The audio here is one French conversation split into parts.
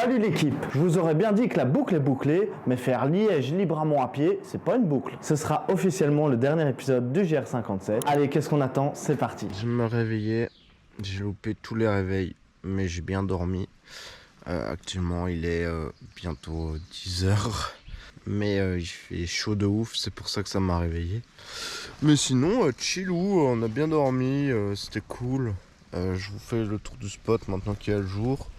Salut l'équipe. Je vous aurais bien dit que la boucle est bouclée, mais faire Liège-Libramont à pied, c'est pas une boucle. Ce sera officiellement le dernier épisode du GR57. Allez, qu'est-ce qu'on attend? C'est parti. Je me réveillais, j'ai loupé tous les réveils, mais j'ai bien dormi. Actuellement, il est bientôt 10h, mais il fait chaud de ouf, c'est pour ça que ça m'a réveillé. Mais sinon, chillou, on a bien dormi, c'était cool. Je vous fais le tour du spot maintenant qu'il y a le jour.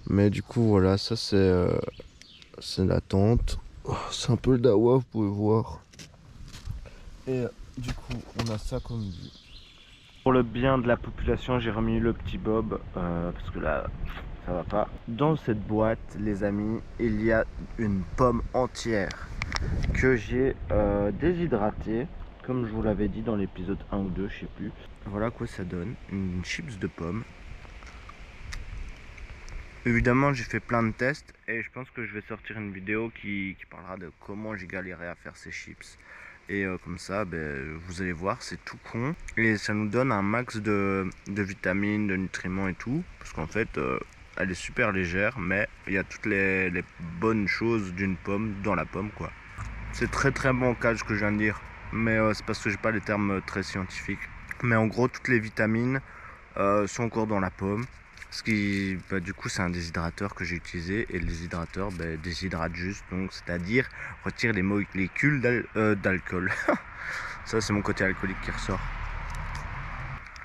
Mais du coup, voilà, ça c'est la tente. Oh, c'est un peu le dawa, vous pouvez voir. Et du coup, on a ça comme vue. Pour le bien de la population, j'ai remis le petit Bob, parce que là, ça va pas. Dans cette boîte, les amis, il y a une pomme entière que j'ai déshydratée, comme je vous l'avais dit dans l'épisode 1 ou 2, je sais plus. Voilà quoi ça donne, une chips de pomme. Évidemment, j'ai fait plein de tests et je pense que je vais sortir une vidéo qui parlera de comment j'ai galéré à faire ces chips. Et comme ça, vous allez voir, c'est tout con. Et ça nous donne un max de vitamines, de nutriments et tout. Parce qu'en fait, elle est super légère, mais il y a toutes les bonnes choses d'une pomme dans la pomme, quoi. C'est très très bancal ce que je viens de dire. Mais c'est parce que j'ai pas les termes très scientifiques. Mais en gros, toutes les vitamines sont encore dans la pomme. Ce qui, du coup, c'est un déshydrateur que j'ai utilisé, et le déshydrateur déshydrate juste, donc c'est-à-dire retire les molécules d'alcool. Ça, c'est mon côté alcoolique qui ressort.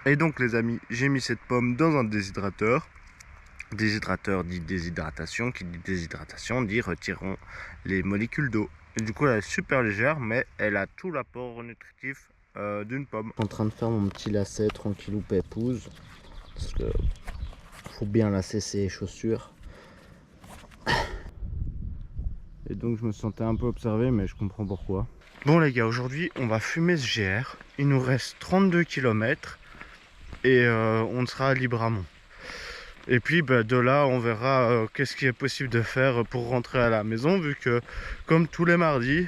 Et donc, les amis, j'ai mis cette pomme dans un déshydrateur. Déshydrateur dit déshydratation, qui dit déshydratation dit retirons les molécules d'eau. Et du coup, elle est super légère, mais elle a tout l'apport nutritif d'une pomme. En train de faire mon petit lacet tranquillou pépouze, parce que faut bien lasser ses chaussures. Et donc je me sentais un peu observé, mais je comprends pourquoi. Bon les gars, aujourd'hui on va fumer ce GR. Il nous reste 32 km et on sera à Libramont. Et puis de là on verra qu'est-ce qui est possible de faire pour rentrer à la maison, vu que comme tous les mardis,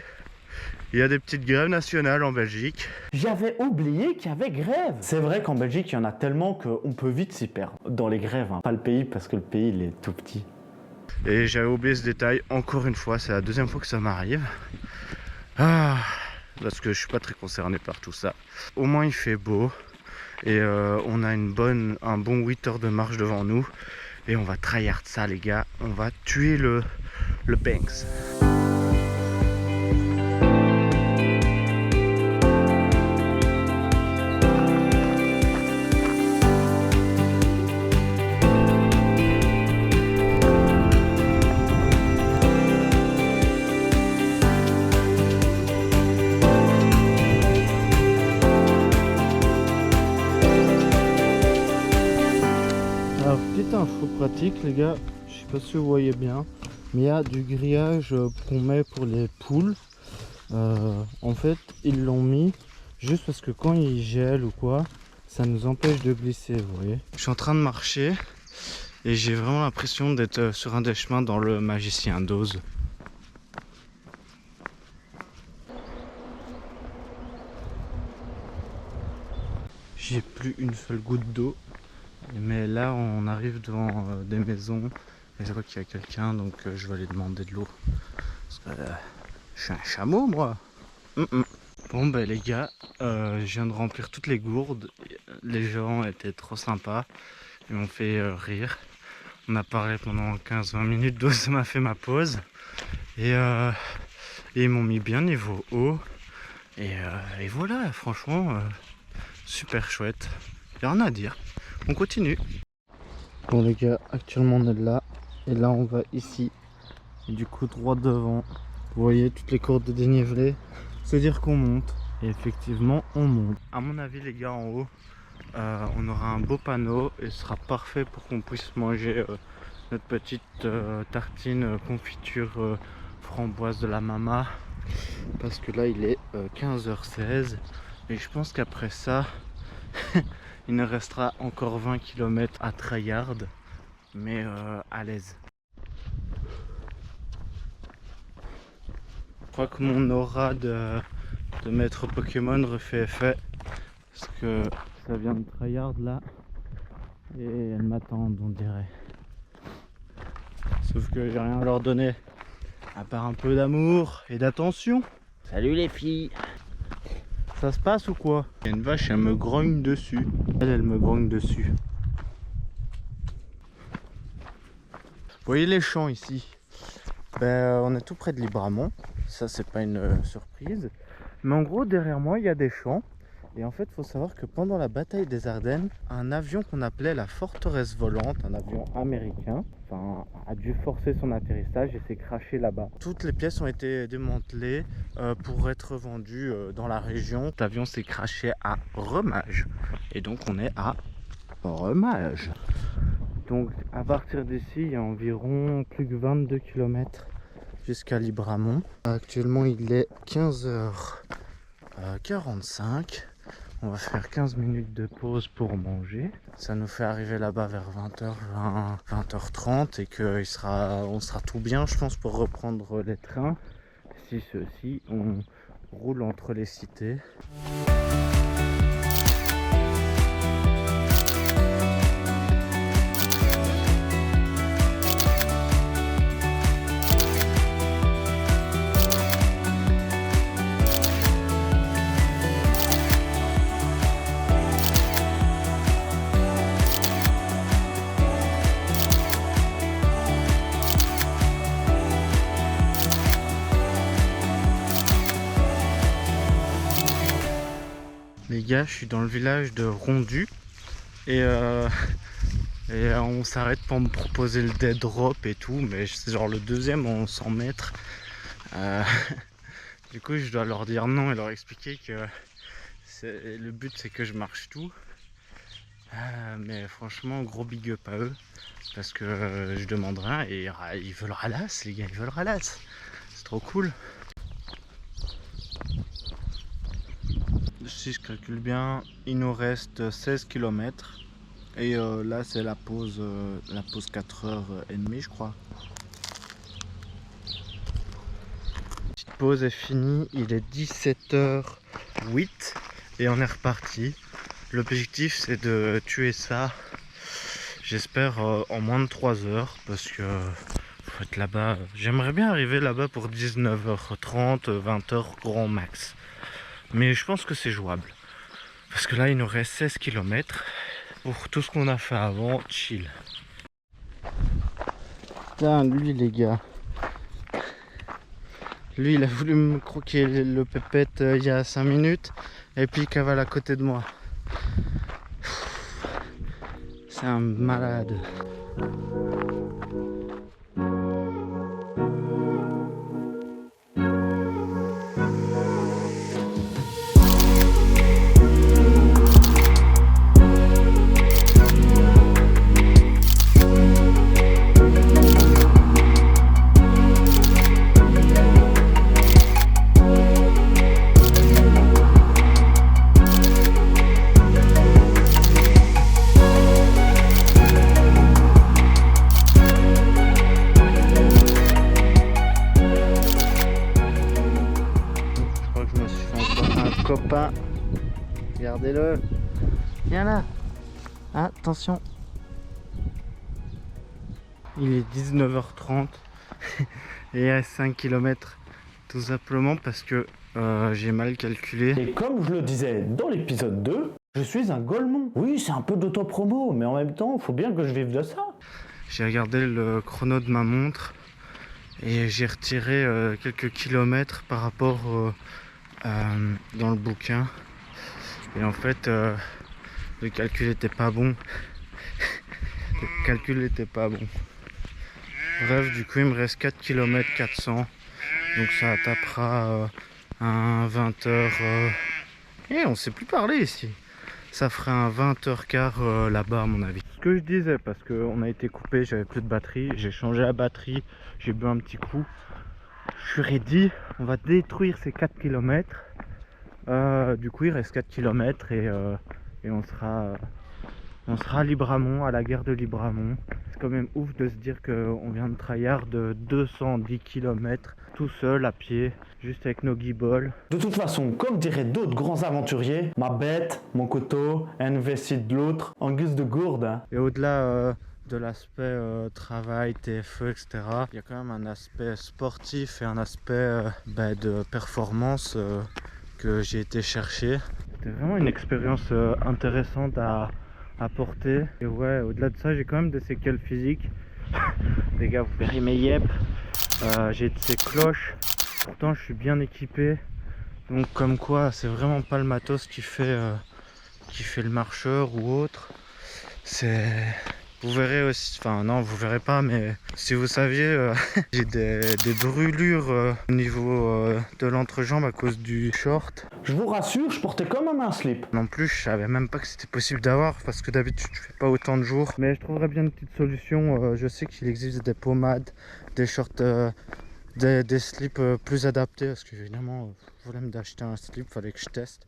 il y a des petites grèves nationales en Belgique. J'avais oublié qu'il y avait grève. C'est vrai qu'en Belgique, il y en a tellement qu'on peut vite s'y perdre dans les grèves. Pas le pays, parce que le pays, il est tout petit. Et j'avais oublié ce détail, encore une fois, c'est la deuxième fois que ça m'arrive. Parce que je suis pas très concerné par tout ça. Au moins il fait beau. Et on a un bon 8 heures de marche devant nous. Et on va tryhard ça les gars. On va tuer le Banks. Alors petite info pratique les gars, je sais pas si vous voyez bien, mais il y a du grillage qu'on met pour les poules. En fait ils l'ont mis juste parce que quand il gèle ou quoi, ça nous empêche de glisser, vous voyez. Je suis en train de marcher et j'ai vraiment l'impression d'être sur un des chemins dans le Magicien d'Oz. J'ai plus une seule goutte d'eau. Mais là on arrive devant des maisons et je vois qu'il y a quelqu'un, donc je vais aller demander de l'eau. Parce que je suis un chameau moi. Bon les gars, je viens de remplir toutes les gourdes. Les gens étaient trop sympas. Ils m'ont fait rire. On a parlé pendant 15-20 minutes d'eau, ça m'a fait ma pause. Et ils m'ont mis bien niveau eau. Et voilà, franchement, super chouette. Il y a rien à dire. On continue. Bon les gars, actuellement on est là. Et là on va ici. Et du coup droit devant. Vous voyez toutes les courbes de dénivelé. C'est-à-dire qu'on monte. Et effectivement on monte. À mon avis les gars, en haut, on aura un beau panneau. Et ce sera parfait pour qu'on puisse manger notre petite tartine confiture framboise de la mama. Parce que là il est 15h16. Et je pense qu'après ça... il nous restera encore 20 km à tryhard, mais à l'aise. Je crois que mon aura de maître Pokémon refait effet, parce que ça vient de tryhard là, et elles m'attendent on dirait. Sauf que j'ai rien à leur donner. À part un peu d'amour et d'attention. Salut les filles. Ça se passe ou quoi? Il y a une vache, elle me grogne dessus. Elle me grogne dessus. Vous voyez les champs ici? On est tout près de Libramont. Ça, c'est pas une surprise. Mais en gros, derrière moi, il y a des champs. Et en fait, il faut savoir que pendant la bataille des Ardennes, un avion qu'on appelait la forteresse volante, un avion américain, a dû forcer son atterrissage et s'est crashé là-bas. Toutes les pièces ont été démantelées pour être vendues dans la région. Cet avion s'est crashé à Remage. Et donc, on est à Remage. Donc, à partir d'ici, il y a environ plus que 22 km jusqu'à Libramont. Actuellement, il est 15h45. On va faire 15 minutes de pause pour manger. Ça nous fait arriver là-bas vers 20h20, 20h30 et on sera tout bien, je pense, pour reprendre les trains. Si ceci, on roule entre les cités. Les gars, je suis dans le village de Rondu et on s'arrête pour me proposer le dead drop et tout, mais c'est genre le deuxième en 100 mètres. Du coup, je dois leur dire non et leur expliquer que le but c'est que je marche tout. Mais franchement, gros big up à eux parce que je demande rien et ils veulent ralasse, les gars, ils veulent ralasse. C'est trop cool. Si je calcule bien, il nous reste 16 km et là c'est la pause 4h30 je crois. Petite pause est finie, il est 17h08 et on est reparti. L'objectif c'est de tuer ça, j'espère en moins de 3 heures parce que faut être là-bas. J'aimerais bien arriver là-bas pour 19h30, 20h grand max. Mais je pense que c'est jouable. Parce que là, il nous reste 16 km. Pour tout ce qu'on a fait avant, chill. Putain, lui, les gars. Lui, il a voulu me croquer le pépette il y a 5 minutes. Et puis, il cavale à côté de moi. C'est un malade. Copain, regardez-le, viens là, attention, il est 19h30 et il reste 5 km tout simplement parce que j'ai mal calculé. Et comme je le disais dans l'épisode 2, je suis un golemon. Oui, c'est un peu d'autopromo, mais en même temps, il faut bien que je vive de ça. J'ai regardé le chrono de ma montre et j'ai retiré quelques kilomètres par rapport dans le bouquin et en fait le calcul était pas bon. Bref, du coup il me reste 4 km 400 donc ça tapera un 20h et on sait plus parler ici, ça ferait un 20h15 là-bas à mon avis. Ce que je disais, parce qu'on a été coupé, j'avais plus de batterie, j'ai changé la batterie, j'ai bu un petit coup. Je suis ready, on va détruire ces 4 km. Du coup il reste 4 km et on sera à Libramont, à la gare de Libramont. C'est quand même ouf de se dire qu'on vient de tryhard de 210 km tout seul à pied, juste avec nos guibolles. De toute façon, comme diraient d'autres grands aventuriers, ma bête, mon couteau, un vessie de l'autre, en guise de gourde. Et au-delà de l'aspect travail, TFE, etc. Il y a quand même un aspect sportif et un aspect de performance que j'ai été chercher. C'était vraiment une expérience intéressante à porter. Et ouais, au-delà de ça, j'ai quand même des séquelles physiques. Les gars, vous verrez mes yep. J'ai de ces cloches. Pourtant, je suis bien équipé. Donc, comme quoi, c'est vraiment pas le matos qui fait le marcheur ou autre. C'est... Vous verrez aussi, enfin non, vous verrez pas, mais si vous saviez, j'ai des brûlures au niveau de l'entrejambe à cause du short. Je vous rassure, je portais quand même un slip. Non plus, je savais même pas que c'était possible d'avoir parce que d'habitude je fais pas autant de jours. Mais je trouverais bien une petite solution. Je sais qu'il existe des pommades, des shorts, des slips plus adaptés parce que évidemment, je voulais d'acheter un slip, fallait que je teste.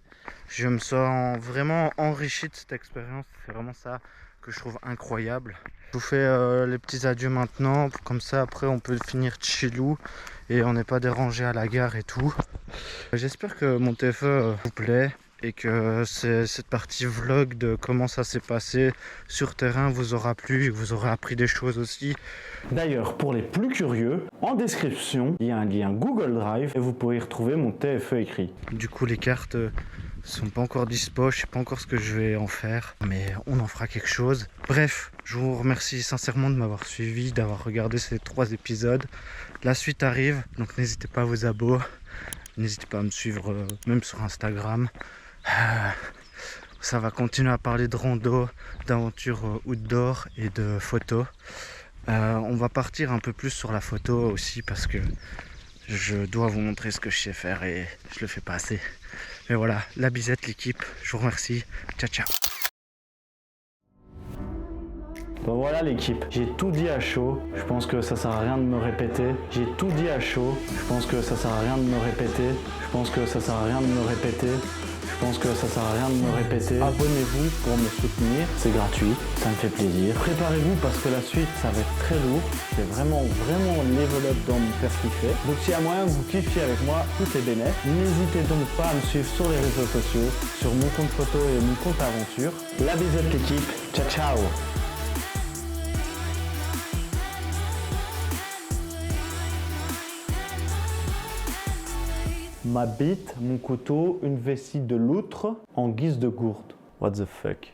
Je me sens vraiment enrichi de cette expérience, c'est vraiment ça que je trouve incroyable. Je vous fais les petits adieux maintenant, comme ça après on peut finir chillou et on n'est pas dérangé à la gare et tout. J'espère que mon TFE vous plaît et que cette partie vlog de comment ça s'est passé sur terrain vous aura plu et que vous aurez appris des choses aussi. D'ailleurs, pour les plus curieux, en description, il y a un lien Google Drive et vous pourrez y retrouver mon TFE écrit. Du coup, les cartes sont pas encore dispo, je sais pas encore ce que je vais en faire, mais on en fera quelque chose. Bref, je vous remercie sincèrement de m'avoir suivi, d'avoir regardé ces 3 épisodes. La suite arrive, donc n'hésitez pas à vous abonner, n'hésitez pas à me suivre même sur Instagram. Ça va continuer à parler de rando, d'aventures outdoor et de photos. On va partir un peu plus sur la photo aussi parce que je dois vous montrer ce que je sais faire et je le fais pas assez. Mais voilà, la bisette l'équipe, je vous remercie. Ciao ciao. Ben voilà l'équipe, j'ai tout dit à chaud, je pense que ça sert à rien de me répéter. J'ai tout dit à chaud, je pense que ça sert à rien de me répéter. Je pense que ça sert à rien de me répéter. Je pense que ça sert à rien de me répéter. Abonnez-vous pour me soutenir, c'est gratuit, ça me fait plaisir. Préparez-vous parce que la suite ça va être très lourd. C'est vraiment level up dans me faire kiffer. Donc s'il y a moyen que vous kiffiez avec moi, tout est bénéf. N'hésitez donc pas à me suivre sur les réseaux sociaux, sur mon compte photo et mon compte aventure. La bisette l'équipe, ciao ciao. Ma bite, mon couteau, une vessie de loutre en guise de gourde. What the fuck?